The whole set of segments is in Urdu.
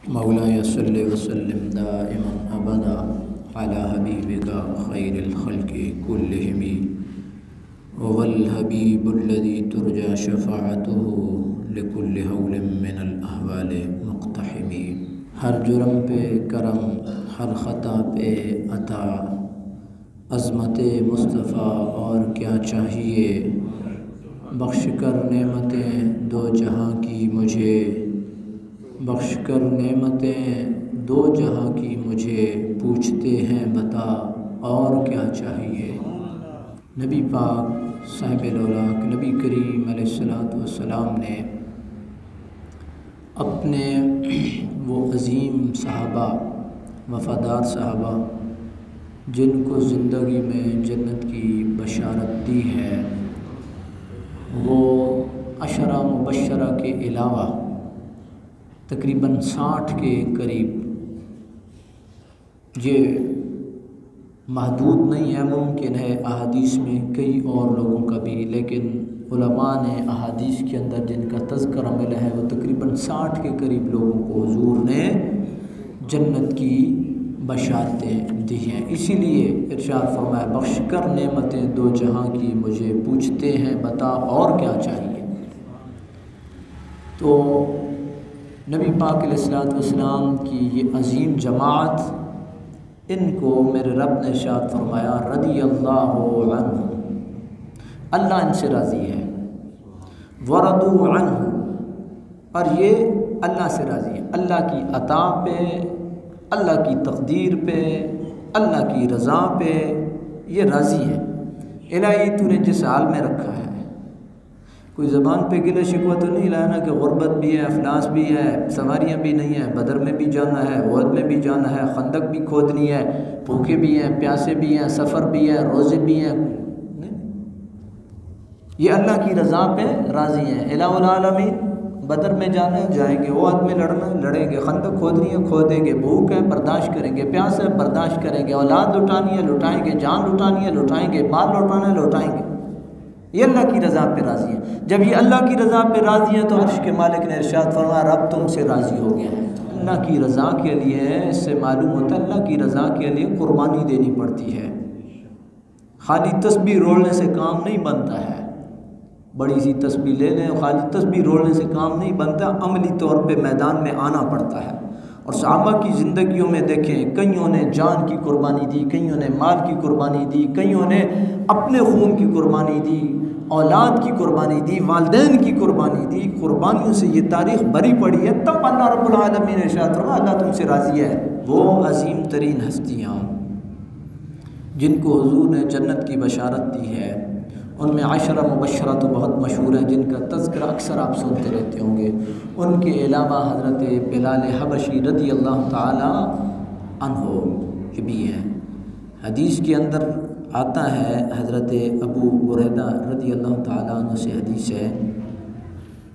مولاي صل وسلم دائما أبدا على حبيبك خير الخلق كلهم والحبيب الذي ترجى شفاعته لكل هول من الأهوال مقتحم۔ ہر جرم پہ کرم، ہر خطا پہ عطا، عظمت مصطفیٰ اور کیا چاہیے، بخش کر نعمتیں دو جہاں کی مجھے، بخش کر نعمتیں دو جہاں کی مجھے، پوچھتے ہیں بتا اور کیا چاہیے۔ نبی پاک صاحب الاولاق نبی کریم علیہ الصلوۃ والسلام نے اپنے وہ عظیم صحابہ، وفادار صحابہ جن کو زندگی میں جنت کی بشارت دی ہے، وہ عشرہ مبشرہ کے علاوہ تقریباً 60 کے قریب، یہ محدود نہیں ہے، ممکن ہے احادیث میں کئی اور لوگوں کا بھی، لیکن علماء نے احادیث کے اندر جن کا تذکرہ ملا ہے وہ تقریباً 60 کے قریب لوگوں کو حضور نے جنت کی بشارتیں دی ہیں۔ اسی لیے ارشاد فرمایا بخش کر نعمتیں دو جہاں کی مجھے، پوچھتے ہیں بتا اور کیا چاہیے۔ تو نبی پاک علیہ الصلوۃ والسلام کی یہ عظیم جماعت، ان کو میرے رب نے ارشاد فرمایا رضی اللہ عنہ، اللہ ان سے راضی ہے، ورضوا عنہ، اور یہ اللہ سے راضی ہے، اللہ کی عطا پہ، اللہ کی تقدیر پہ، اللہ کی رضا پہ یہ راضی ہے۔ الہی تو نے جس حال میں رکھا ہے، کوئی زبان پہ گلہ شکوہ تو نہیں لایا نا کہ غربت بھی ہے، افلاس بھی ہے، سواریاں بھی نہیں ہیں، بدر میں بھی جانا ہے، احد میں بھی جانا ہے، خندق بھی کھودنی ہے، بھوکے بھی ہیں، پیاسے بھی ہیں، سفر بھی ہے، روزے بھی ہیں، یہ اللہ کی رضا پہ راضی ہیں۔ الہ العالمین، بدر میں جانا ہے جائیں گے، احد میں لڑنا ہے لڑیں گے، خندق کھودنی ہے کھودیں گے، بھوک ہے برداشت کریں گے، پیاس ہے برداشت کریں گے، اولاد لٹانی ہے لٹائیں گے، جان لٹانی ہے لٹائیں گے، مال لٹانا ہے لٹائیں گے، یہ اللہ کی رضا پہ راضی ہیں۔ جب یہ اللہ کی رضا پہ راضی ہیں تو عرش کے مالک نے ارشاد فرمایا رب تم سے راضی ہو گیا ہے۔ اللہ کی رضا کے لیے، اس سے معلوم ہوتا ہے اللہ کی رضا کے لیے قربانی دینی پڑتی ہے، خالی تسبیح رولنے سے کام نہیں بنتا ہے، بڑی سی تسبیح لے لیں، خالی تسبیح رولنے سے کام نہیں بنتا، عملی طور پہ میدان میں آنا پڑتا ہے۔ اور صحابہ کی زندگیوں میں دیکھیں، کئیوں نے جان کی قربانی دی، کئیوں نے مال کی قربانی دی، کئیوں نے اپنے خون کی قربانی دی، اولاد کی قربانی دی، والدین کی قربانی دی، قربانیوں سے یہ تاریخ بھری پڑی ہے۔ تب اللہ رب العالمین نے ارشاد فرمایا اللہ تم سے راضی ہے۔ وہ عظیم ترین ہستیاں جن کو حضور نے جنت کی بشارت دی ہے، ان میں عشرہ مبشرہ تو بہت مشہور ہیں جن کا تذکرہ اکثر آپ سنتے رہتے ہوں گے۔ ان کے علاوہ حضرت بلال حبشی رضی اللہ تعالی عنہ یہ بھی ہیں۔ حدیث کے اندر آتا ہے، حضرت ابو بریدہ رضی اللہ تعالیٰ عنہ سے حدیث ہے،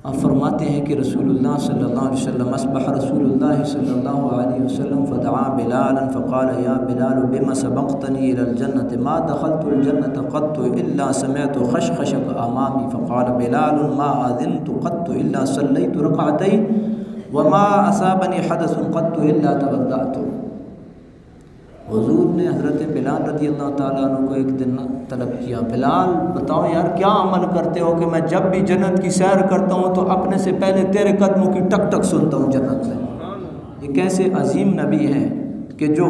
آپ فرماتے ہیں کہ رسول اللہ صلی اللہ علیہ وسلم اصبح رسول اللہ صلی اللہ علیہ وسلم فدعا بلالا فقال یا بلال بما سبقتنی الى الجنة ما دخلت الجنة قط الا سمعت خشخشك امامی فقال بلال ما اذنت قط الا صلیت رکعتین وما اصابنی حدث قط الا توضأت۔ حضور نے حضرت بلال رضی اللہ تعالیٰ عنہ کو ایک دن طلب کیا، بلال بتاؤ یار کیا عمل کرتے ہو کہ میں جب بھی جنت کی سیر کرتا ہوں تو اپنے سے پہلے تیرے قدموں کی ٹک ٹک سنتا ہوں جنت میں۔ یہ کیسے عظیم نبی ہیں کہ جو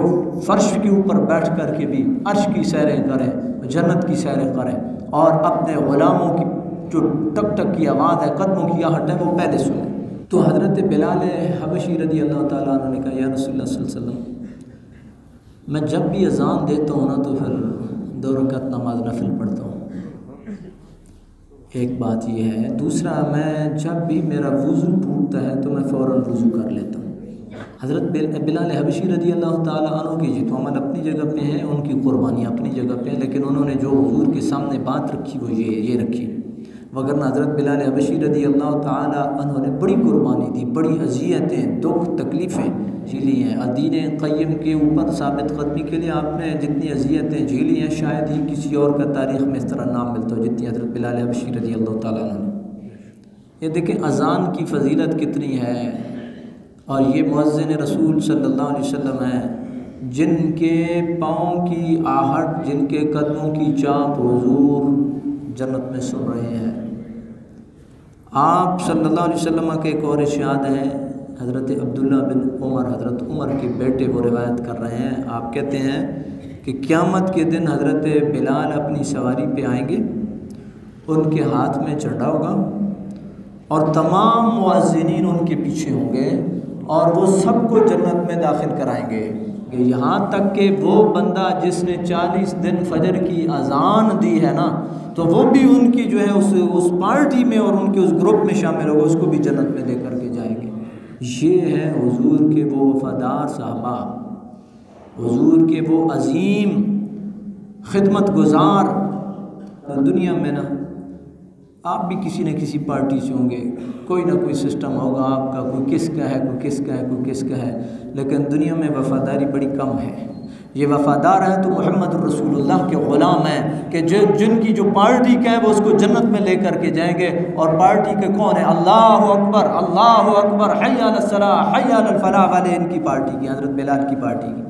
فرش کے اوپر بیٹھ کر کے بھی عرش کی سیریں کریں، جنت کی سیریں کریں، اور اپنے غلاموں کی جو ٹک ٹک کی آواز ہے، قدموں کی آہٹ ہے، وہ پہلے سنیں۔ تو حضرت بلال حبشی رضی اللہ تعالیٰ عنہ نے کہا یا رسول اللہ صلی اللہ علیہ وسلم، میں جب بھی اذان دیتا ہوں نا تو پھر 2 رکعت نماز نفل پڑھتا ہوں، ایک بات یہ ہے۔ دوسرا، میں جب بھی میرا وضو ٹوٹتا ہے تو میں فوراً وضو کر لیتا ہوں۔ حضرت بلال حبشی رضی اللہ تعالیٰ عنہ کی جی تو عمل اپنی جگہ پہ ہیں، ان کی قربانیاں اپنی جگہ پہ ہیں، لیکن انہوں نے جو حضور کے سامنے بات رکھی وہ یہ رکھی، وگرنہ حضرت بلال حبشی رضی اللہ تعالیٰ عنہ نے بڑی قربانی دی، بڑی اذیتیں، دکھ تکلیفیں جھیلی ہیں۔ دین قیم کے اوپر ثابت قدمی کے لیے آپ نے جتنی اذیتیں جھیلی ہیں شاید ہی کسی اور کا تاریخ میں اس طرح نام ملتا ہو جتنی حضرت بلال حبشی رضی اللہ تعالیٰ عنہ نے۔ یہ دیکھیں اذان کی فضیلت کتنی ہے، اور یہ مؤذن رسول صلی اللہ علیہ وسلم ہیں جن کے پاؤں کی آہٹ، جن کے قدموں کی چاپ حضور جنت میں سن رہے ہیں۔ آپ صلی اللہ علیہ وسلم کے ایک اور ارشاد ہیں، حضرت عبداللہ بن عمر، حضرت عمر کے بیٹے وہ روایت کر رہے ہیں، آپ کہتے ہیں کہ قیامت کے دن حضرت بلال اپنی سواری پہ آئیں گے، ان کے ہاتھ میں جھنڈا ہوگا اور تمام مؤذنین ان کے پیچھے ہوں گے اور وہ سب کو جنت میں داخل کرائیں گے، کہ یہاں تک کہ وہ بندہ جس نے 40 دن فجر کی اذان دی ہے نا، تو وہ بھی ان کی جو ہے اس پارٹی میں اور ان کے اس گروپ میں شامل ہوگا، اس کو بھی جنت میں لے کر کے جائیں گے۔ یہ ہے حضور کے وہ وفادار صحابہ، حضور کے وہ عظیم خدمت گزار۔ دنیا میں نا آپ بھی کسی نہ کسی پارٹی سے ہوں گے، کوئی نہ کوئی سسٹم ہوگا آپ کا، کوئی کس کا ہے، کوئی کس کا ہے، کوئی کس کا ہے، لیکن دنیا میں وفاداری بڑی کم ہے۔ یہ وفادار ہیں تو محمد الرسول اللہ کے غلام ہیں، کہ جن کی جو پارٹی کا ہے وہ اس کو جنت میں لے کر کے جائیں گے۔ اور پارٹی کے کون ہیں؟ اللہ اکبر، اللہ اکبر، حی علی الصلاۃ، حی علی الفلاح والے ان کی پارٹی کی، حضرت بلال کی پارٹی کی۔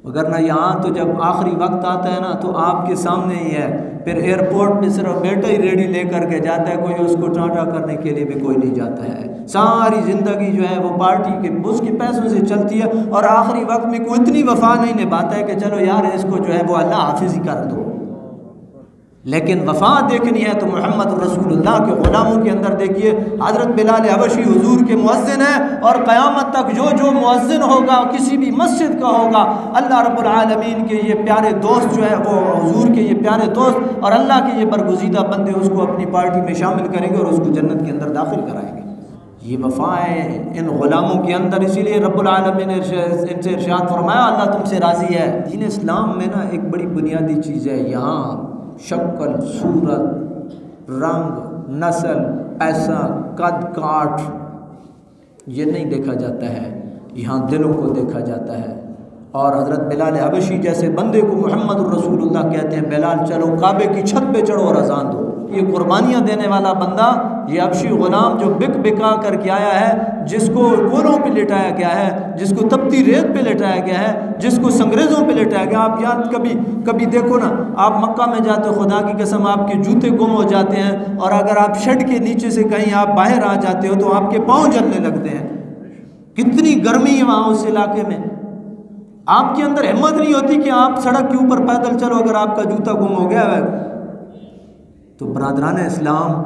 وگرنہ یہاں تو جب آخری وقت آتا ہے نا تو آپ کے سامنے ہی ہے، پھر ایئرپورٹ پہ صرف بیٹا ہی ریڈی لے کر کے جاتا ہے، کوئی اس کو ٹاٹا کرنے کے لیے بھی کوئی نہیں جاتا ہے۔ ساری زندگی جو ہے وہ پارٹی کے اس کے پیسوں سے چلتی ہے، اور آخری وقت میں کوئی اتنی وفا نہیں نبھاتا ہے کہ چلو یار اس کو جو ہے وہ اللہ حافظ ہی کر دو۔ لیکن وفا دیکھنی ہے تو محمد رسول اللہ کے غلاموں کے اندر دیکھیے، حضرت بلال حبشی حضور کے مؤذن ہیں، اور قیامت تک جو مؤذن ہوگا کسی بھی مسجد کا ہوگا، اللہ رب العالمین کے یہ پیارے دوست جو ہے وہ حضور کے یہ پیارے دوست اور اللہ کے یہ برگزیدہ بندے اس کو اپنی پارٹی میں شامل کریں گے اور اس کو جنت کے اندر داخل کرائیں گے۔ یہ وفا ہے ان غلاموں کے اندر، اسی لیے رب العالمین نے ان سے ارشاد فرمایا اللہ تم سے راضی ہے۔ دین اسلام میں نا ایک بڑی بنیادی چیز ہے، یہاں شکل، صورت، رنگ، نسل، پیسہ، قد کاٹ یہ نہیں دیکھا جاتا ہے، یہاں دلوں کو دیکھا جاتا ہے۔ اور حضرت بلال حبشی جیسے بندے کو محمد الرسول اللہ کہتے ہیں، بلال چلو کعبے کی چھت پہ چڑھو اور اذان دو۔ یہ قربانیاں دینے والا بندہ، یہ حبشی غلام جو بکا کر کے آیا ہے، جس کو کولوں پہ لٹایا گیا ہے، جس کو تپتی ریت پہ لٹایا گیا ہے، جس کو سنگریزوں پہ لٹایا گیا۔ آپ یاد کبھی دیکھو نا، آپ مکہ میں جاتے ہو، خدا کی قسم آپ کے جوتے گم ہو جاتے ہیں، اور اگر آپ شیڈ کے نیچے سے کہیں آپ باہر آ جاتے ہو تو آپ کے پاؤں جلنے لگتے ہیں۔ کتنی گرمی ہے وہاں اس علاقے میں، آپ کے اندر ہمت نہیں ہوتی کہ آپ سڑک کے اوپر پیدل چلو اگر آپ کا جوتا گم ہو گیا ہے۔ تو برادران اسلام،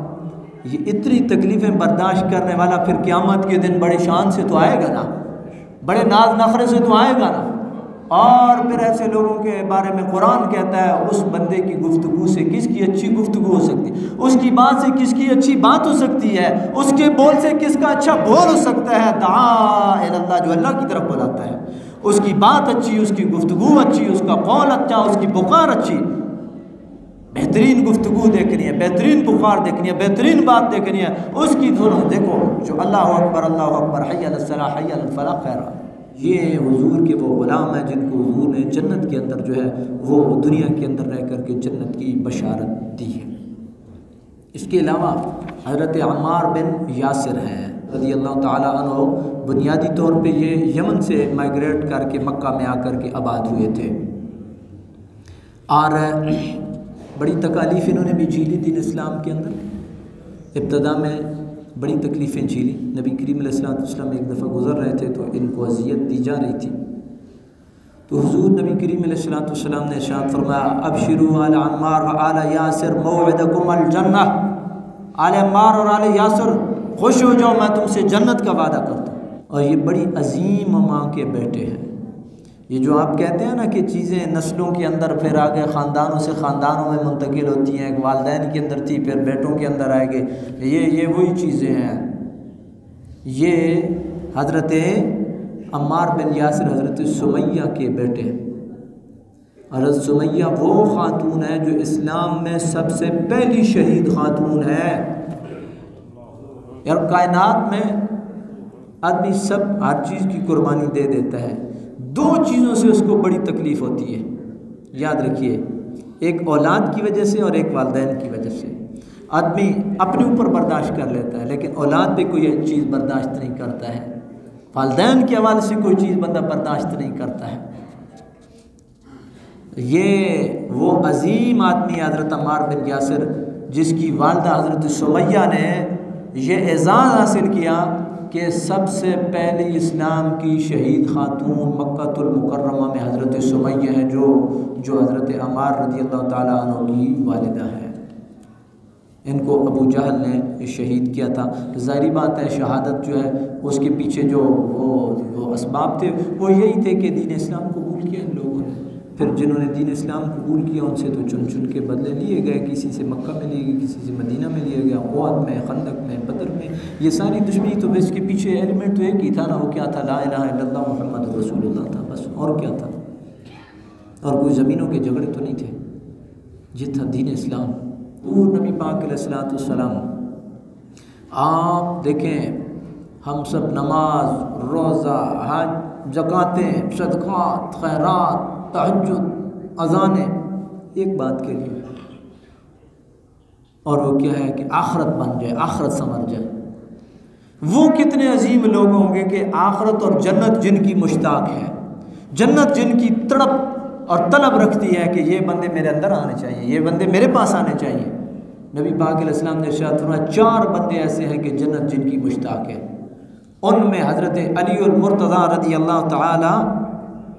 یہ اتنی تکلیفیں برداشت کرنے والا پھر قیامت کے دن بڑے شان سے تو آئے گا نا، بڑے ناز نخرے سے تو آئے گا نا۔ اور پھر ایسے لوگوں کے بارے میں قرآن کہتا ہے اس بندے کی گفتگو سے کس کی اچھی گفتگو ہو سکتی ہے، اس کی بات سے کس کی اچھی بات ہو سکتی ہے، اس کے بول سے کس کا اچھا بول ہو سکتا ہے۔ دعا الی اللہ، جو اللہ کی طرف بلاتا ہے، اس کی بات اچھی، اس کی گفتگو اچھی، اس کا قول اچھا، اس کی پکار اچھی۔ بہترین گفتگو دیکھنی ہے، بہترین پکار دیکھنی ہے، بہترین بات دیکھنی ہے، اس کی دھن دیکھو جو اللہ اکبر، اللہ اکبر، حی علی الصلاۃ، حی علی الفلاح خیر۔ یہ حضور کے وہ غلام ہیں جن کو حضور نے جنت کے اندر جو ہے وہ دنیا کے اندر رہ کر کے جنت کی بشارت دی ہے۔ اس کے علاوہ حضرت عمار بن یاسر ہیں رضی اللہ تعالیٰ عنہ، بنیادی طور پہ یہ یمن سے مائیگریٹ کر کے مکہ میں آ کر کے آباد ہوئے تھے، اور بڑی تکالیف انہوں نے بھی جھیلی دین اسلام کے اندر۔ ابتدا میں بڑی تکلیفیں جھیلی، نبی کریم علیہ الصلوۃ والسلام ایک دفعہ گزر رہے تھے تو ان کو اذیت دی جا رہی تھی، تو حضور نبی کریم علیہ الصلوۃ والسلام نے ارشاد فرمایا ابشروا آل عمار و آل یاسر موعدکم الجنہ، آل عمار اور آل یاسر خوش ہو جاؤ، میں تم سے جنت کا وعدہ کرتا ہوں۔ اور یہ بڑی عظیم ماں کے بیٹے ہیں، یہ جو آپ کہتے ہیں نا کہ چیزیں نسلوں کے اندر پھر آگے خاندانوں سے خاندانوں میں منتقل ہوتی ہیں، ایک والدین کے اندر تھی پھر بیٹوں کے اندر آئے گے، یہ وہی چیزیں ہیں۔ یہ حضرت عمار بن یاسر حضرت سمیہ کے بیٹے ہیں۔ حضرت سمیہ وہ خاتون ہے جو اسلام میں سب سے پہلی شہید خاتون ہے۔ یار کائنات میں آدمی سب ہر چیز کی قربانی دے دیتا ہے، دو چیزوں سے اس کو بڑی تکلیف ہوتی ہے، یاد رکھیے، ایک اولاد کی وجہ سے اور ایک والدین کی وجہ سے۔ آدمی اپنے اوپر برداشت کر لیتا ہے لیکن اولاد پہ کوئی چیز برداشت نہیں کرتا ہے۔ والدین کے حوالے سے کوئی چیز بندہ برداشت نہیں کرتا ہے۔ یہ وہ عظیم آدمی حضرت عمار بن یاسر جس کی والدہ حضرت سمیہ نے یہ اعزاز حاصل کیا کہ سب سے پہلی اسلام کی شہید خاتون مکہ المکرمہ میں حضرت سمیہ ہے جو حضرت عمار رضی اللہ تعالیٰ عنہ کی والدہ ہے۔ ان کو ابو جہل نے شہید کیا تھا۔ ظاہری بات ہے شہادت جو ہے اس کے پیچھے جو وہ اسباب تھے وہ یہی تھے کہ دین اسلام قبول کیا ان لوگوں نے۔ پھر جنہوں نے دین اسلام قبول کیا ان سے تو چن چن کے بدلے لیے گئے، کسی سے مکہ میں لیے گئے، کسی سے مدینہ میں لیا گیا، احد میں، خندق میں، بدر میں۔ یہ ساری دشمنی تو اس کے پیچھے ایلیمنٹ تو ایک ہی تھا نا، وہ کیا تھا؟ لا الہ الا اللہ محمد رسول اللہ تھا بس، اور کیا تھا؟ اور کوئی زمینوں کے جھگڑے تو نہیں تھے، یہ تھا دین اسلام۔ پور نبی پاک علیہ الصلوۃ والسلام آپ دیکھیں، ہم سب نماز، روزہ، حج، زکوٰۃیں، صدقات، خیرات، تہجد، اذانیں، ایک بات کے لیے، اور وہ کیا ہے کہ آخرت بن جائے، آخرت سنور جائے۔ وہ کتنے عظیم لوگ ہوں گے کہ آخرت اور جنت جن کی مشتاق ہے، جنت جن کی تڑپ اور طلب رکھتی ہے کہ یہ بندے میرے اندر آنے چاہیے، یہ بندے میرے پاس آنے چاہیے۔ نبی پاک علیہ السلام نے ارشاد فرمایا 4 بندے ایسے ہیں کہ جنت جن کی مشتاق ہے، ان میں حضرت علی المرتضیٰ رضی اللہ تعالی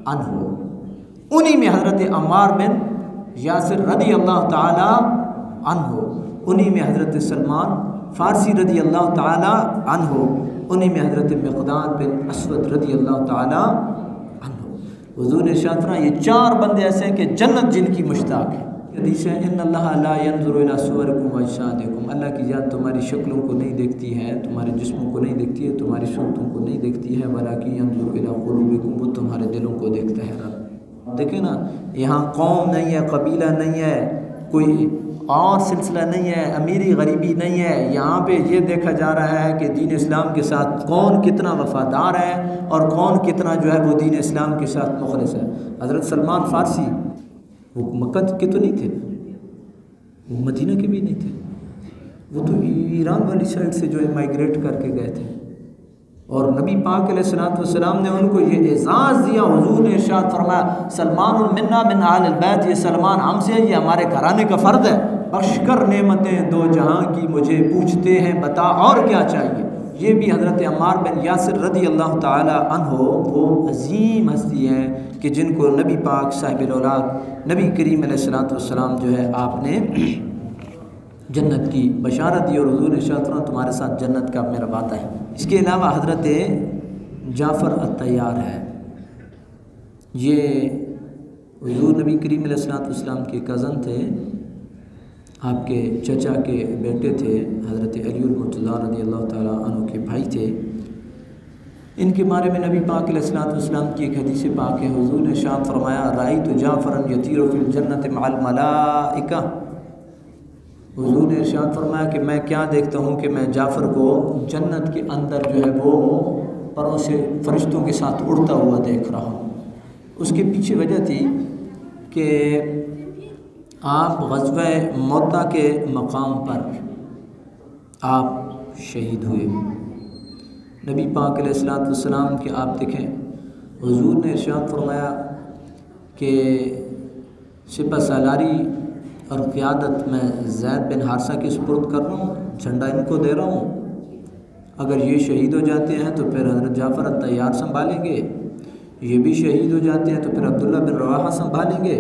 عنہ، انہی میں حضرت عمار بن یاسر رضی اللہ تعالی عنہ، انہی میں حضرت سلمان فارسی رضی اللہ تعالی عنہ، انہی میں حضرت مقداد بن اسود رضی اللہ تعالی عنہ۔ حضور نے ارشاد فرمایا یہ 4 بندے ایسے ہیں کہ جنت جن کی مشتاق ہے۔ حدیث ہے ان اللہ لا ينظر الى صورکم واجسادکم، اللہ کی ذات تمہاری شکلوں کو نہیں دیکھتی ہے، تمہارے جسموں کو نہیں دیکھتی ہے، تمہاری صورتوں کو نہیں دیکھتی ہے، ولکن ينظر الى قلوبکم، وہ تمہارے دلوں کو دیکھتا ہے رب۔ دیکھیں نا، یہاں قوم نہیں ہے، قبیلہ نہیں ہے، کوئی اور سلسلہ نہیں ہے، امیری غریبی نہیں ہے، یہاں پہ یہ دیکھا جا رہا ہے کہ دین اسلام کے ساتھ کون کتنا وفادار ہے اور کون کتنا جو ہے وہ دین اسلام کے ساتھ مخلص ہے۔ حضرت سلمان فارسی وہ مکہ کے تو نہیں تھے، وہ مدینہ کے بھی نہیں تھے، وہ تو ایران والی سائڈ سے جو ہے مائیگریٹ کر کے گئے تھے، اور نبی پاک علیہ الصلوۃ والسلام نے ان کو یہ اعزاز دیا۔ حضور نے ارشاد فرمایا سلمان منا من آل البیت، یہ سلمان ہم سے، یہ ہمارے گھرانے کا فرد ہے، بخش کر نعمتیں 2 جہاں کی مجھے پوچھتے ہیں بتا اور کیا چاہیے۔ یہ بھی حضرت عمار بن یاسر رضی اللہ تعالی عنہ وہ عظیم ہستی ہیں کہ جن کو نبی پاک صاحب الاولاد نبی کریم علیہ الصلوۃ والسلام جو ہے آپ نے جنت کی بشارت دی، اور حضور نے ارشاد فرمایا تمہارے ساتھ جنت کا میرا وعدہ ہے۔ اس کے علاوہ حضرت جعفر الطیار ہے، یہ حضور نبی کریم علیہ الصلوۃ والسلام کے کزن تھے، آپ کے چچا کے بیٹے تھے، حضرت علی المرتضیٰ رضی اللہ تعالیٰ عنہ کے بھائی تھے۔ ان کے بارے میں نبی پاک علیہ الصلوۃ والسلام کی ایک حدیث پاک ہے، حضور نے ارشاد فرمایا رأیت جعفرا یطیر فی الجنۃ مع الملائکہ، حضور نے ارشاد فرمایا کہ میں کیا دیکھتا ہوں کہ میں جعفر کو جنت کے اندر جو ہے وہ پروں سے فرشتوں کے ساتھ اڑتا ہوا دیکھ رہا ہوں۔ اس کے پیچھے وجہ تھی کہ آپ غزوہ موتا کے مقام پر آپ شہید ہوئے۔ نبی پاک علیہ الصلوۃ والسلام کے آپ دیکھیں حضور نے ارشاد فرمایا کہ سپہ سالاری اور قیادت میں زید بن حارثہ کے سپرد کر رہا ہوں، جھنڈا ان کو دے رہا ہوں، اگر یہ شہید ہو جاتے ہیں تو پھر حضرت جعفر الطیار سنبھالیں گے، یہ بھی شہید ہو جاتے ہیں تو پھر عبداللہ بن رواحہ سنبھالیں گے،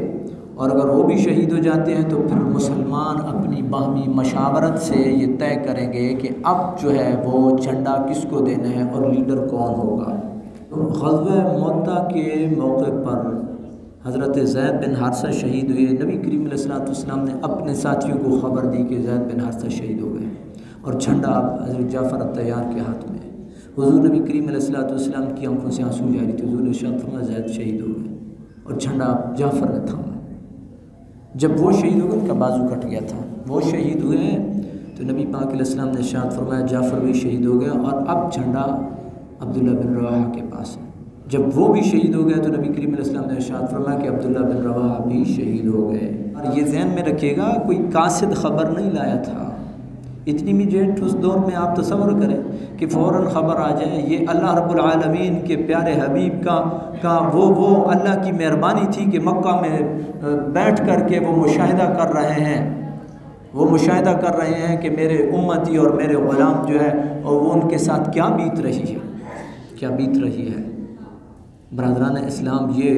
اور اگر وہ بھی شہید ہو جاتے ہیں تو پھر مسلمان اپنی باہمی مشاورت سے یہ طے کریں گے کہ اب جو ہے وہ جھنڈا کس کو دینا ہے اور لیڈر کون ہوگا۔ تو غزوہ موتا کے موقع پر حضرت زید بن حارثہ شہید ہوئے۔ نبی کریم علیہ الصلوۃ والسلام نے اپنے ساتھیوں کو خبر دی کہ زید بن حارثہ شہید ہو گئے، اور جھنڈا حضرت جعفر الطیار کے ہاتھ میں۔ حضور نبی کریم علیہ الصلوۃ والسلام کی آنکھوں سے آنسو جاری تھے، حضور نے ارشاد فرمایا زید شہید ہو گئے، اور جھنڈا جعفر نے تھاما۔ جب وہ شہید ہو گئے ان کا بازو کٹ گیا تھا، وہ شہید ہوئے تو نبی پاک علیہ السلام نے ارشاد فرمایا جعفر بھی شہید ہو گیا، اور اب جھنڈا عبداللہ بن رواحہ کے پاس ہے۔ جب وہ بھی شہید ہو گیا تو نبی کریم علیہ السلام نے ارشاد فرمایا کہ عبداللہ بن رواحہ بھی شہید ہو گئے۔ اور یہ ذہن میں رکھیے گا کوئی قاصد خبر نہیں لایا تھا، اتنی امیڈیٹ اس دور میں آپ تصور کریں کہ فوراً خبر آ جائے یہ اللہ رب العالمین کے پیارے حبیب کا وہ اللہ کی مہربانی تھی کہ مکہ میں بیٹھ کر کے وہ مشاہدہ کر رہے ہیں کہ میرے امتی اور میرے غلام جو ہے اور وہ ان کے ساتھ کیا بیت رہی ہے برادران اسلام، یہ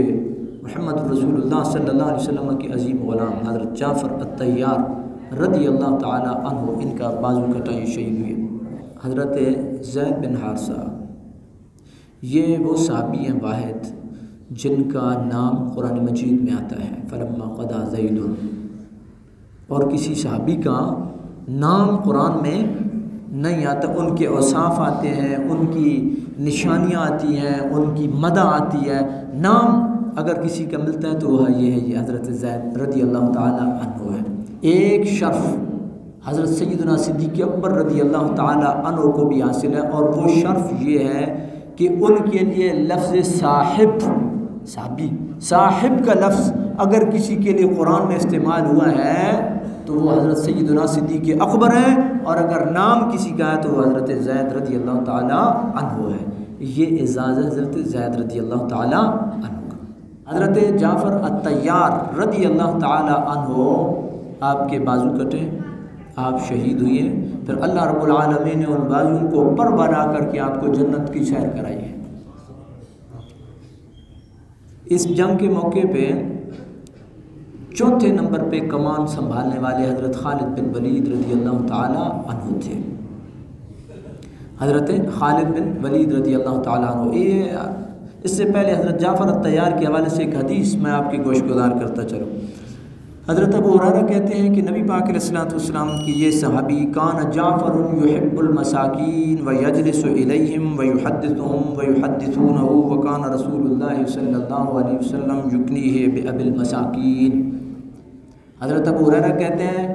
محمد رسول اللہ صلی اللہ علیہ وسلم کی عظیم غلام حضرت جعفر الطیار رضی اللہ تعالی عنہ، ان کا بازو کٹائی شہید ہوئے۔ حضرت زید بن حارثہ یہ وہ صحابی ہیں واحد جن کا نام قرآن مجید میں آتا ہے فلما قضا زید، اور کسی صحابی کا نام قرآن میں نہیں آتا۔ ان کے اوصاف آتے ہیں، ان کی نشانیاں آتی ہیں، ان کی مدح آتی ہے، نام اگر کسی کا ملتا ہے تو وہ یہ حضرت زید رضی اللہ تعالی عنہ ہے۔ ایک شرف حضرت سیدنا صدیق اکبر رضی اللہ تعالی عنہ کو بھی حاصل ہے، اور وہ شرف یہ ہے کہ ان کے لیے لفظ صاحب کا لفظ اگر کسی کے لیے قرآن میں استعمال ہوا ہے تو وہ حضرت سیدنا صدیق اکبر ہیں، اور اگر نام کسی کا ہے تو وہ حضرت زید رضی اللہ تعالی عنہ ہے۔ یہ اعزاز ہے حضرت زید رضی اللہ تعالی عنہ کا۔ حضرت جعفر الطیار رضی اللہ تعالی عنہ، آپ کے بازو کٹے، آپ شہید ہوئے، پھر اللہ رب العالمین نے ان بازوؤں کو پر بنا کر کے آپ کو جنت کی سیر کرائی ہے۔ اس جنگ کے موقع پہ چوتھے نمبر پہ کمان سنبھالنے والے حضرت خالد بن ولید رضی اللہ تعالی عنہ تھے۔ حضرت خالد بن ولید رضی اللہ تعالی عنہ، اس سے پہلے حضرت جعفر الطیار کے حوالے سے ایک حدیث میں آپ کی گوش گزار کرتا چلوں۔ حضرت ابو ہریرہ کہتے ہیں کہ نبی پاک علیہ الصلوۃ والسلام کی یہ صحابی کان جعفر یحب المساکین ویجلس الیہم ویحدثهم ویحدثونه وکان رسول اللہ صلی اللہ علیہ وسلم یکنیہ بأبی المساکین۔ حضرت ابو ہریرہ کہتے ہیں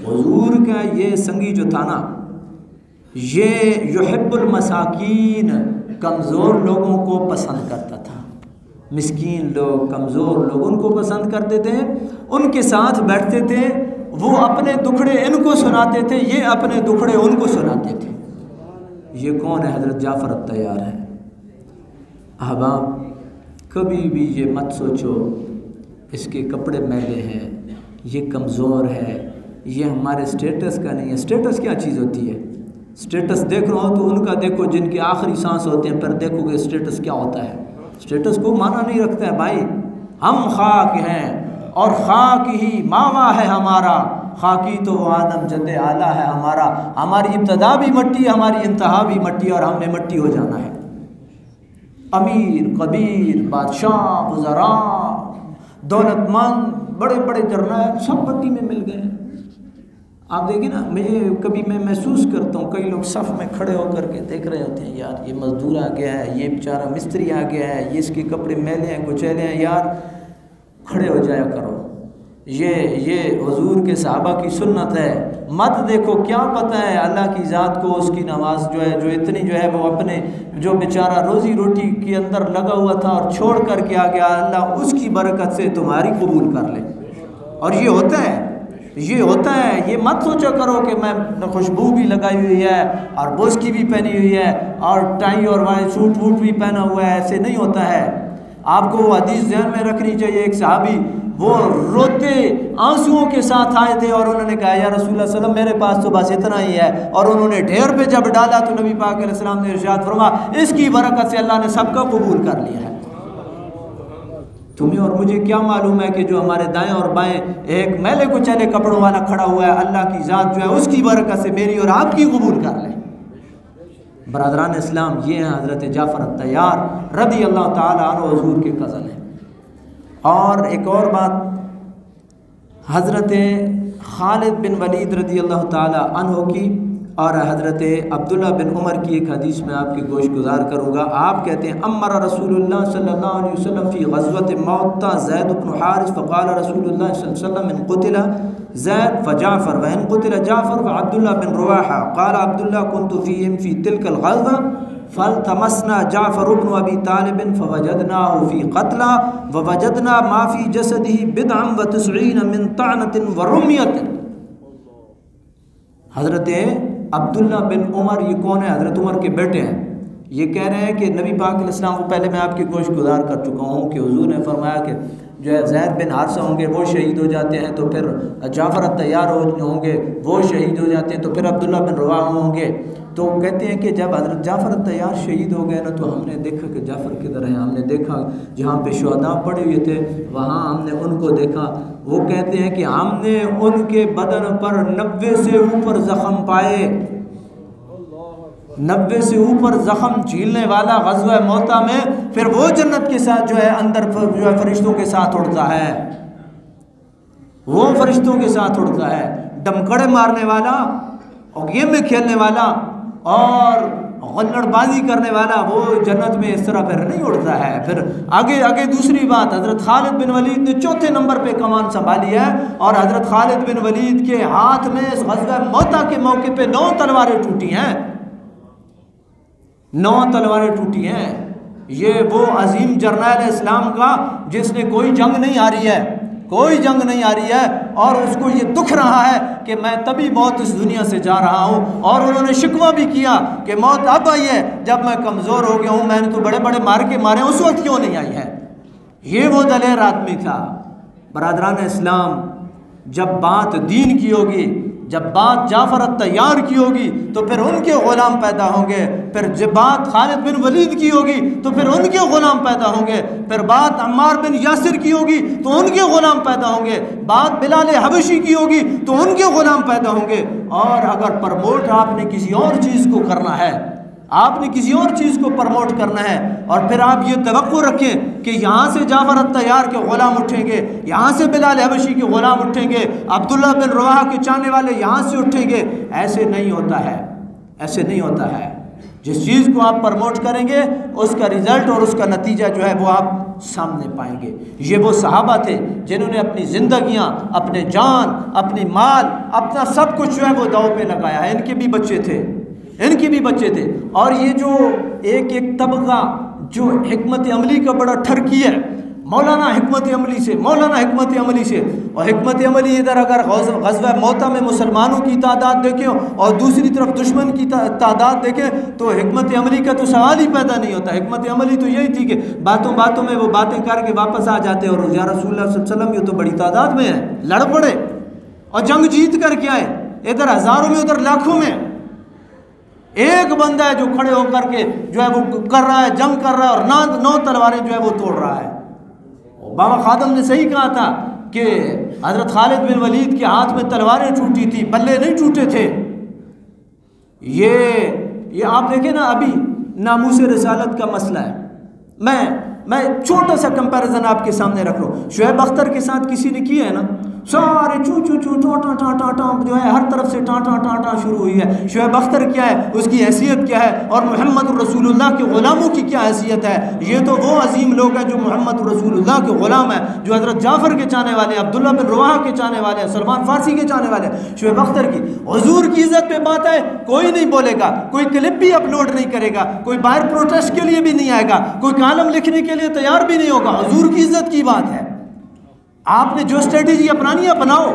حضور کا یہ سنگی جو تھا نا، یہ یحب المساکین، کمزور لوگوں کو پسند کرتا تھا، مسکین لوگ، کمزور لوگ ان کو پسند کرتے تھے، ان کے ساتھ بیٹھتے تھے، وہ اپنے دکھڑے ان کو سناتے تھے، یہ اپنے دکھڑے ان کو سناتے تھے۔ یہ کون ہے؟ حضرت جعفر الطیار ہے۔ احباب کبھی بھی یہ مت سوچو اس کے کپڑے میلے ہیں، یہ کمزور ہے، یہ ہمارے سٹیٹس کا نہیں ہے۔ سٹیٹس کیا چیز ہوتی ہے؟ سٹیٹس دیکھ رہا ہو تو ان کا دیکھو جن کے آخری سانس ہوتے ہیں، پھر دیکھو گے سٹیٹس کیا ہوتا ہے۔ سٹیٹس کو مانا نہیں رکھتا ہے بھائی، ہم خاک ہیں اور خاک ہی ماوا ہے ہمارا، خاکی تو وہ آدم جد اعلیٰ ہے ہمارا، ہماری ابتدا بھی مٹی ہے، ہماری انتہا بھی مٹی، اور ہم نے مٹی ہو جانا ہے۔ امیر کبیر، بادشاہ، وزراء، دولت مند، بڑے بڑے جرنیل سب مٹی میں مل گئے ہیں۔ آپ دیکھیں نا، کبھی میں محسوس کرتا ہوں کئی لوگ صف میں کھڑے ہو کر کے دیکھ رہے ہوتے ہیں، یار یہ مزدور آ گیا ہے، یہ بیچارہ مستری آ گیا ہے، یہ اس کے کپڑے میلے ہیں کچیلے ہیں، یار کھڑے ہو جایا کرو۔ یہ حضور کے صحابہ کی سنت ہے، مت دیکھو کیا پتہ ہے اللہ کی ذات کو، اس کی نماز جو ہے، جو اتنی جو ہے وہ اپنے جو بیچارہ روزی روٹی کے اندر لگا ہوا تھا اور چھوڑ کر کے آ گیا، اللہ اس کی برکت سے تمہاری قبول کر لے۔ اور یہ ہوتا ہے، یہ مت سوچا کرو کہ میں خوشبو بھی لگائی ہوئی ہے اور بوس کی بھی پہنی ہوئی ہے اور ٹائی اور سوٹ ووٹ بھی پہنا ہوا ہے، ایسے نہیں ہوتا ہے۔ آپ کو وہ حدیث ذہن میں رکھنی چاہیے۔ ایک صحابی وہ روتے آنسوؤں کے ساتھ آئے تھے اور انہوں نے کہا یا رسول اللہ صلی اللہ علیہ وسلم میرے پاس تو بس اتنا ہی ہے، اور انہوں نے ڈھیر پہ جب ڈالا تو نبی پاک علیہ السلام نے ارشاد فرمایا اس کی برکت سے اللہ نے سب کا قبول کر لیا ہے۔ تمہیں اور مجھے کیا معلوم ہے کہ جو ہمارے دائیں اور بائیں ایک میلے کچیلے کپڑوں والا کھڑا ہوا ہے، اللہ کی ذات جو ہے اس کی برکت سے میری اور آپ کی قبول کر لے۔ برادران اسلام، یہ ہیں حضرت جعفر الطیار رضی اللہ تعالی عنہ، حضور کے کزن ہیں۔ اور ایک اور بات، حضرت خالد بن ولید رضی اللہ تعالی عنہ کی اور حضرت عبداللہ بن عمر کی ایک حدیث میں آپ کی گوش گزار کروں گا۔ آپ کہتے ہیں امر رسول اللہ صلی اللہ علیہ وسلم فی غزوۃ موطا زید بن حارث فقال رسول اللہ صلی اللہ علیہ وسلم ان قتل زید فجعفر وان قتل جعفر فعبداللہ بن رواحہ قال عبداللہ كنت فیہم فی تلک الغزوہ فالتمسنا جعفر بن ابی طالب فوجدناه فی قتلہ ووجدنا ما فی جسدہ بدعا وتسعین من طعنۃ ورمیۃ۔ حضرت عبداللہ بن عمر، یہ کون ہے؟ حضرت عمر کے بیٹے ہیں. یہ کہہ رہے ہیں کہ نبی پاک علیہ السلام کو، پہلے میں آپ کی گوشت گزار کر چکا ہوں کہ حضور نے فرمایا کہ جو ہے زید بن حارثہ ہوں گے وہ شہید ہو جاتے ہیں، تو پھر جعفر الطیار ہوں گے وہ شہید ہو جاتے ہیں، تو پھر عبداللہ بن رواحہ ہوں گے. تو کہتے ہیں کہ جب حضرت جعفر الطیار شہید ہو گئے نا، تو ہم نے دیکھا کہ جعفر کدھر ہیں. ہم نے دیکھا جہاں پہ شہداء پڑے ہوئے تھے وہاں ہم نے ان کو دیکھا. وہ کہتے ہیں کہ ہم نے ان کے بدن پر 90 سے اوپر زخم پائے. 90 سے اوپر زخم جھیلنے والا غزوہ موتا میں پھر وہ جنت کے ساتھ جو ہے اندر جو ہے فرشتوں کے ساتھ اڑتا ہے، وہ فرشتوں کے ساتھ اڑتا ہے. ڈمکڑے مارنے والا اور گیم میں کھیلنے والا اور غلڑ بازی کرنے والا وہ جنت میں اس طرح پھر نہیں اڑتا ہے. پھر آگے دوسری بات، حضرت خالد بن ولید نے چوتھے نمبر پہ کمان سنبھالی ہے، اور حضرت خالد بن ولید کے ہاتھ میں اس غزوہ موتا کے موقع پہ 9 تلواریں ٹوٹی ہیں. 9 تلواریں ٹوٹی ہیں. یہ وہ عظیم جرنیل اسلام کا جس نے کوئی جنگ نہیں ہاری ہے، کوئی جنگ نہیں آ رہی ہے، اور اس کو یہ دکھ رہا ہے کہ میں تبھی موت اس دنیا سے جا رہا ہوں. اور انہوں نے شکوہ بھی کیا کہ موت اب آئی ہے جب میں کمزور ہو گیا ہوں، میں نے تو بڑے بڑے مارکے مارے، اس وقت کیوں نہیں آئی ہے. یہ وہ دلیر آدمی تھا. برادران اسلام، جب بات دین کی ہوگی، جب بات جعفر الطیار کی ہوگی تو پھر ان کے غلام پیدا ہوں گے. پھر جب بات خالد بن ولید کی ہوگی تو پھر ان کے غلام پیدا ہوں گے. پھر بات عمار بن یاسر کی ہوگی تو ان کے غلام پیدا ہوں گے. بات بلال حبشی کی ہوگی تو ان کے غلام پیدا ہوں گے. اور اگر پرموٹ آپ نے کسی اور چیز کو کرنا ہے، آپ نے کسی اور چیز کو پرموٹ کرنا ہے، اور پھر آپ یہ توقع رکھیں کہ یہاں سے جعفر الطیار کے غلام اٹھیں گے، یہاں سے بلال حبشی کے غلام اٹھیں گے، عبداللہ بن رواحہ کے چاہنے والے یہاں سے اٹھیں گے، ایسے نہیں ہوتا ہے. ایسے نہیں ہوتا ہے. جس چیز کو آپ پرموٹ کریں گے اس کا رزلٹ اور اس کا نتیجہ جو ہے وہ آپ سامنے پائیں گے. یہ وہ صحابہ تھے جنہوں نے اپنی زندگیاں، اپنے جان، اپنی مال، اپنا سب کچھ جو ہے وہ داؤ پہ لگایا ہے. ان کے بھی بچے تھے، ان کے بھی بچے تھے. اور یہ جو ایک طبقہ جو حکمت عملی کا بڑا ٹھرکی ہے، مولانا حکمت عملی سے، مولانا حکمت عملی سے. اور حکمت عملی ادھر اگر غزوہ موتا میں مسلمانوں کی تعداد دیکھیں اور دوسری طرف دشمن کی تعداد دیکھیں تو حکمت عملی کا تو سوال ہی پیدا نہیں ہوتا. حکمت عملی تو یہی تھی کہ باتوں میں وہ باتیں کر کے واپس آ جاتے اور یا رسول اللہ صلی اللہ علیہ وسلم یہ تو بڑی تعداد میں ہے، لڑ پڑے اور جنگ جیت کر کے آئے. ادھر ہزاروں میں ادھر لاکھوں میں. ایک بندہ ہے جو کھڑے ہو کر کے جو ہے وہ کر رہا ہے، جنگ کر رہا ہے، اور 9 تلواریں جو ہے وہ توڑ رہا ہے. بابا خادم نے صحیح کہا تھا کہ حضرت خالد بن ولید کے ہاتھ میں تلواریں ٹوٹی تھی، بلے نہیں ٹوٹے تھے. یہ آپ دیکھیں نا، ابھی ناموس رسالت کا مسئلہ ہے. میں چھوٹا سا کمپیریزن آپ کے سامنے رکھ رہا ہوں. شعیب اختر کے ساتھ کسی نے کیا ہے نا، سارے چو چو چو ٹاں ٹاں ٹاں ٹاں جو ہے ہر طرف سے ٹاں ٹاں ٹاں ٹاں شروع ہوئی ہے. شعیب اختر کیا ہے، اس کی حیثیت کیا ہے، اور محمد رسول اللہ کے غلاموں کی کیا حیثیت ہے. یہ تو وہ عظیم لوگ ہیں جو محمد رسول اللہ کے غلام ہیں، جو حضرت جعفر کے چاہنے والے ہیں، عبداللہ بن رواحہ کے چاہنے والے ہیں، سلمان فارسی کے چاہنے والے ہیں. شعیب اختر کی حضور کی عزت پہ بات ہے، کوئی نہیں بولے گا، کوئی کلپ بھی اپلوڈ نہیں کرے گا، کوئی باہر پروٹیسٹ کے لیے بھی نہیں آئے گا، کوئی کالم لکھنے کے لیے تیار بھی نہیں ہوگا. حضور کی عزت کی بات ہے. آپ نے جو اسٹریٹجی اپنانی ہے بناؤ،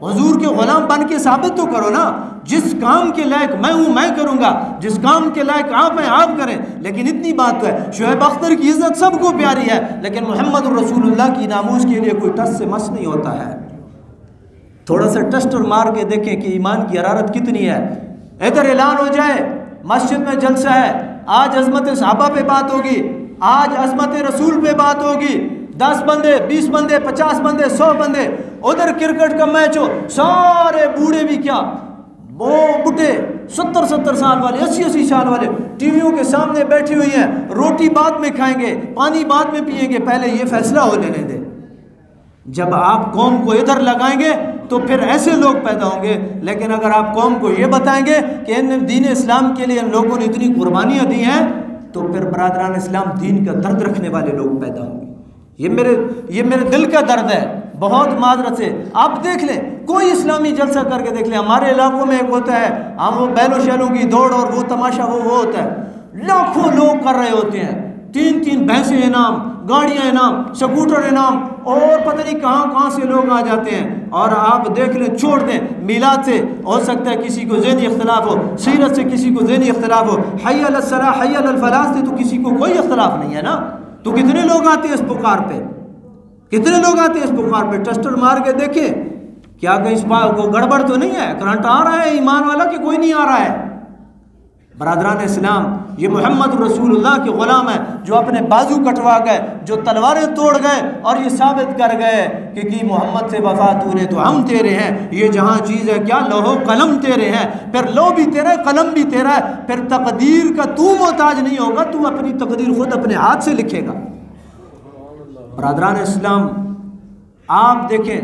حضور کے غلام بن کے ثابت تو کرو نا. جس کام کے لائق میں ہوں میں کروں گا، جس کام کے لائق آپ ہیں آپ کریں. لیکن اتنی بات تو ہے، شعیب اختر کی عزت سب کو پیاری ہے، لیکن محمد رسول اللہ کی ناموس کے لیے کوئی ٹس سے مس نہیں ہوتا ہے. تھوڑا سا ٹسٹر مار کے دیکھیں کہ ایمان کی حرارت کتنی ہے. ادھر اعلان ہو جائے مسجد میں جلسہ ہے، آج عظمت صحابہ پہ بات ہوگی، آج عظمت رسول پہ بات ہوگی. 10 بندے، 20 بندے، 50 بندے، 100 بندے. ادھر کرکٹ کا میچ ہو، سارے بوڑھے بھی کیا، وہ بڈھے 70 سال والے، 80 سال والے ٹی ویوں کے سامنے بیٹھی ہوئی ہیں. روٹی بعد میں کھائیں گے، پانی بعد میں پئیں گے، پہلے یہ فیصلہ ہو لینے دیں. جب آپ قوم کو ادھر لگائیں گے تو پھر ایسے لوگ پیدا ہوں گے. لیکن اگر آپ قوم کو یہ بتائیں گے کہ ان دین اسلام کے لیے ان لوگوں نے اتنی قربانیاں دی ہیں، تو پھر برادران اسلام دین کا درد رکھنے والے لوگ پیدا ہوں گے. یہ میرے دل کا درد ہے، بہت معذرت سے. آپ دیکھ لیں، کوئی اسلامی جلسہ کر کے دیکھ لیں. ہمارے علاقوں میں ایک ہوتا ہے، ہم وہ بیل و شیلوں کی دوڑ اور وہ تماشا وہ ہوتا ہے، لاکھوں لوگ کر رہے ہوتے ہیں. 3 بھینسیں انعام، گاڑیاں انعام، سکوٹر انعام، اور پتہ نہیں کہاں کہاں سے لوگ آ جاتے ہیں، اور آپ دیکھ لیں، چھوڑ دیں، میلاد سے ہو سکتا ہے کسی کو ذہنی اختلاف ہو، سیرت سے کسی کو ذہنی اختلاف ہو، حی علی الصلاح حی علی الفلاح سے تو کسی کو کوئی اختلاف نہیں ہے نا، تو کتنے لوگ آتے ہیں اس پکار پہ، کتنے لوگ آتے ہیں اس پکار پہ؟ ٹسٹر مار کے دیکھیں کیا کہ اس بات کو گڑبڑ تو نہیں ہے، کرنٹ آ رہا ہے ایمان والا کہ کوئی نہیں آ رہا ہے؟ برادران اسلام، یہ محمد رسول اللہ کے غلام ہیں جو اپنے بازو کٹوا گئے، جو تلواریں توڑ گئے اور یہ ثابت کر گئے کہ محمد سے وفا تو نے تو ہم تیرے ہیں، یہ جہاں چیز ہے کیا لوح و قلم تیرے ہیں، پھر لوح بھی تیرا ہے قلم بھی تیرا ہے، پھر تقدیر کا تو محتاج نہیں ہوگا، تو اپنی تقدیر خود اپنے ہاتھ سے لکھے گا۔ برادران اسلام، آپ دیکھیں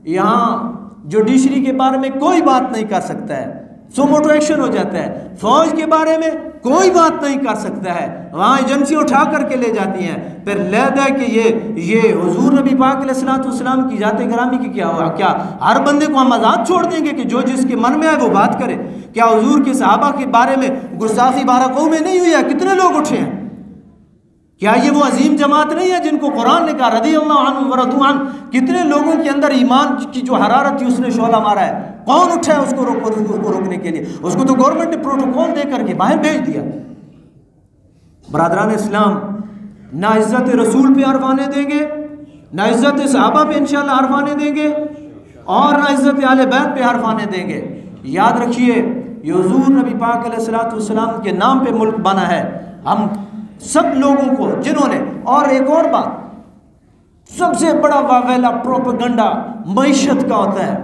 یہاں جوڈیشری کے بارے میں کوئی بات نہیں کر سکتا ہے، سو موٹو ایکشن ہو جاتا ہے، فوج کے بارے میں کوئی بات نہیں کر سکتا ہے، وہاں ایجنسی اٹھا کر کے لے جاتی ہیں، پھر لید ہے کہ یہ حضور نبی پاک علیہ السلام کی ذات گرامی کی کیا ہوا؟ کیا ہر بندے کو ہم آزاد چھوڑ دیں گے کہ جو جس کے من میں آئے وہ بات کرے؟ کیا حضور کے صحابہ کے بارے میں گستاخی 12 قومیں نہیں ہوئی ہے؟ کتنے لوگ اٹھے ہیں؟ کیا یہ وہ عظیم جماعت نہیں ہے جن کو قرآن نے کہا رضی اللہ عنہ ورضوا عنہ؟ کتنے لوگوں کے اندر ایمان کی جو حرارت تھی اس نے شعلہ مارا ہے، کون اٹھا ہے اس کو روکنے کے لیے؟ اس کو تو گورنمنٹ نے پروٹوکول دے کر کے باہر بھیج دیا۔ برادران اسلام، نہ عزت رسول پہ عرفانے دیں گے، نہ عزت صحابہ پہ انشاءاللہ عرفانے دیں گے، اور نہ عزت اہل بیت پہ عرفانے دیں گے۔ یاد رکھیے یہ حضور نبی پاک علیہ السلام کے نام پہ ملک بنا ہے، ہم سب لوگوں کو جنہوں نے، اور ایک اور بات، سب سے بڑا واویلا پروپیگنڈا معیشت کا ہوتا ہے۔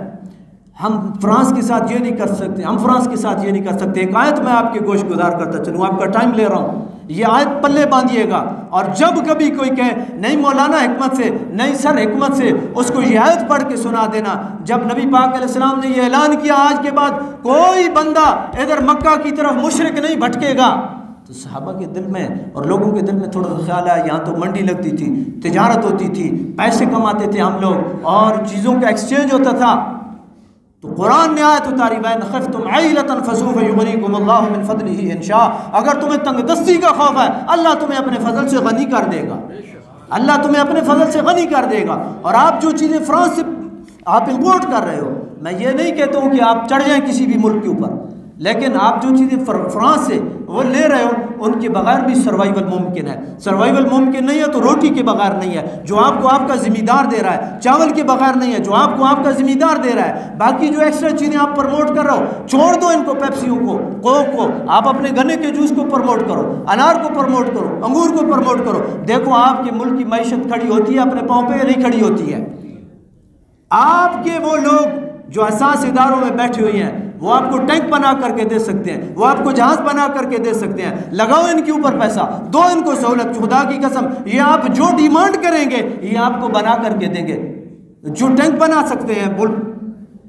ہم فرانس کے ساتھ یہ نہیں کر سکتے، ہم فرانس کے ساتھ یہ نہیں کر سکتے۔ ایک آیت میں آپ کے گوش گزار کرتا چلوں، آپ کا ٹائم لے رہا ہوں، یہ آیت پلے باندھیے گا، اور جب کبھی کوئی کہے نہیں مولانا حکمت سے، نہیں سر حکمت سے، اس کو یہ آیت پڑھ کے سنا دینا۔ جب نبی پاک علیہ السلام نے یہ اعلان کیا آج کے بعد کوئی بندہ ادھر مکہ کی طرف مشرک نہیں بھٹکے گا، تو صحابہ کے دل میں اور لوگوں کے دل میں تھوڑا سا خیال آیا، یہاں تو منڈی لگتی تھی، تجارت ہوتی تھی، پیسے کماتے تھے ہم لوگ، اور چیزوں کا ایکسچینج ہوتا تھا، تو قرآن نے آیت اتاری وَإِنْ خِفْتُمْ عَيْلَةً فَسَوْفَ يُغْنِيكُمُ اللَّهُ مِنْ فَضْلِهِ إِنْ شَاءَ۔ اگر تمہیں تنگ دستی کا خوف ہے، اللہ تمہیں اپنے فضل سے غنی کر دے گا، اللہ تمہیں اپنے فضل سے غنی کر دے گا۔ اور آپ جو چیزیں فرانس سے آپ امپورٹ کر رہے ہو، میں یہ نہیں کہتا ہوں کہ آپ چڑھ جائیں کسی بھی ملک کے اوپر، لیکن آپ جو چیزیں فرانس سے وہ لے رہے ہو ان کے بغیر بھی سروائیول ممکن ہے۔ سروائیول ممکن نہیں ہے تو روٹی کے بغیر نہیں ہے، جو آپ کو آپ کا ذمہ دار دے رہا ہے، چاول کے بغیر نہیں ہے، جو آپ کو آپ کا ذمہ دار دے رہا ہے۔ باقی جو ایکسٹرا چیزیں آپ پروموٹ کر رہے ہو چھوڑ دو ان کو، پیپسیوں کو، کوک کو، آپ اپنے گنے کے جوس کو پروموٹ کرو، انار کو پروموٹ کرو، انگور کو پروموٹ کرو۔ دیکھو آپ کے ملک کی معیشت کھڑی ہوتی ہے اپنے پاؤں پہ، نہیں کھڑی ہوتی ہے۔ آپ کے وہ لوگ جو حساس اداروں میں بیٹھے ہوئے ہیں وہ آپ کو ٹینک بنا کر کے دے سکتے ہیں، وہ آپ کو جہاز بنا کر کے دے سکتے ہیں، لگاؤ ان کے اوپر پیسہ، دو ان کو سہولت، خدا کی قسم یہ آپ جو ڈیمانڈ کریں گے یہ آپ کو بنا کر کے دیں گے۔ جو ٹینک بنا سکتے ہیں ملک،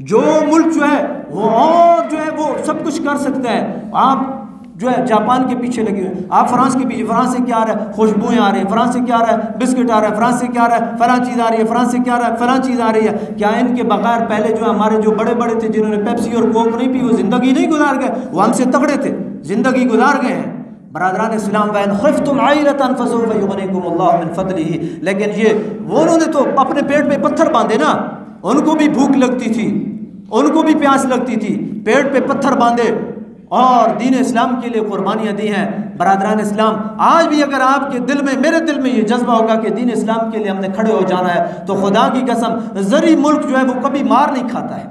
جو ملک جو ہے وہ اور جو ہے وہ سب کچھ کر سکتا ہے، آپ جو ہے جاپان کے پیچھے لگے ہوئے، آپ فرانس کے پیچھے، فرانس سے کیا آ رہا ہے؟ خوشبوئیں آ رہی ہیں، فرانس سے کیا آ رہا ہے؟ بسکٹ آ رہا ہے، فرانس سے کیا آ رہا ہے؟ فلاں چیز آ رہی ہے، فرانس سے کیا آ رہا ہے؟ فلاں چیز آ رہی ہے۔ کیا ان کے بغیر پہلے جو ہمارے جو بڑے بڑے تھے جنہوں نے پیپسی اور کوک نہیں پی وہ زندگی نہیں گزار گئے؟ وہ ہم سے تگڑے تھے، زندگی گزار گئے ہیں۔ برادران اسلام، وَإِنْ خِفْتُمْ عَيْلَةً فَسَوْفَ يُغْنِيكُمُ اللَّهُ مِنْ فَضْلِهِ۔ لیکن یہ وہ انہوں نے تو اپنے پیٹ پہ پتھر باندھے نا، ان کو بھی بھوک لگتی تھی، ان کو بھی پیاس لگتی تھی، پیٹ پہ پتھر باندھے اور دین اسلام کے لیے قربانیاں دی ہیں۔ برادران اسلام، آج بھی اگر آپ کے دل میں، میرے دل میں یہ جذبہ ہوگا کہ دین اسلام کے لیے ہم نے کھڑے ہو جانا ہے، تو خدا کی قسم زرعی ملک جو ہے وہ کبھی مار نہیں کھاتا ہے۔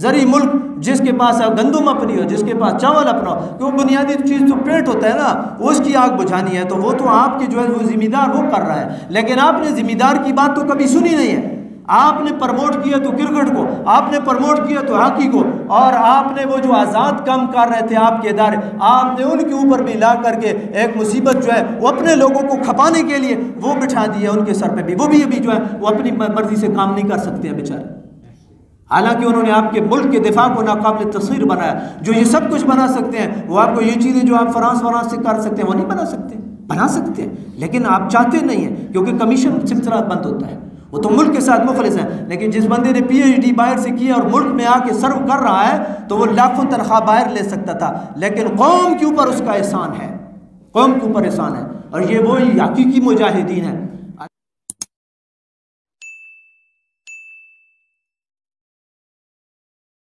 زرعی ملک جس کے پاس گندم اپنی ہو، جس کے پاس چاول اپنا ہو، کہ وہ بنیادی چیز تو پیٹ ہوتا ہے نا، اس کی آگ بجھانی ہے، تو وہ تو آپ کے جو ہے وہ ذمہ دار وہ کر رہا ہے، لیکن آپ نے ذمہ دار کی بات تو کبھی سنی نہیں ہے۔ آپ نے پروموٹ کیا تو کرکٹ کو، آپ نے پروموٹ کیا تو ہاکی کو، اور آپ نے وہ جو آزاد کام کر رہے تھے آپ کے ادارے، آپ نے ان کے اوپر بھی لا کر کے ایک مصیبت جو ہے وہ اپنے لوگوں کو کھپانے کے لیے وہ بٹھا دی ہے ان کے سر پہ بھی، وہ بھی ابھی جو ہے وہ اپنی مرضی سے کام نہیں کر سکتے ہیں بیچارے، حالانکہ انہوں نے آپ کے ملک کے دفاع کو ناقابل تصویر بنایا۔ جو یہ سب کچھ بنا سکتے ہیں وہ آپ کو یہ چیزیں جو آپ فرانس سے کر سکتے ہیں وہ نہیں بنا سکتے، بنا سکتے ہیں لیکن آپ چاہتے نہیں ہیں، کیونکہ کمیشن سلسلہ بند ہوتا ہے، وہ تو ملک کے ساتھ مخلص ہیں۔ لیکن جس بندے نے پی ایچ ڈی باہر سے کیا اور ملک میں آ کے سرو کر رہا ہے تو وہ لاکھوں تنخواہ باہر لے سکتا تھا، لیکن قوم کے اوپر اس کا احسان ہے، قوم کے اوپر احسان ہے، اور یہ وہی حقیقی مجاہدین ہیں۔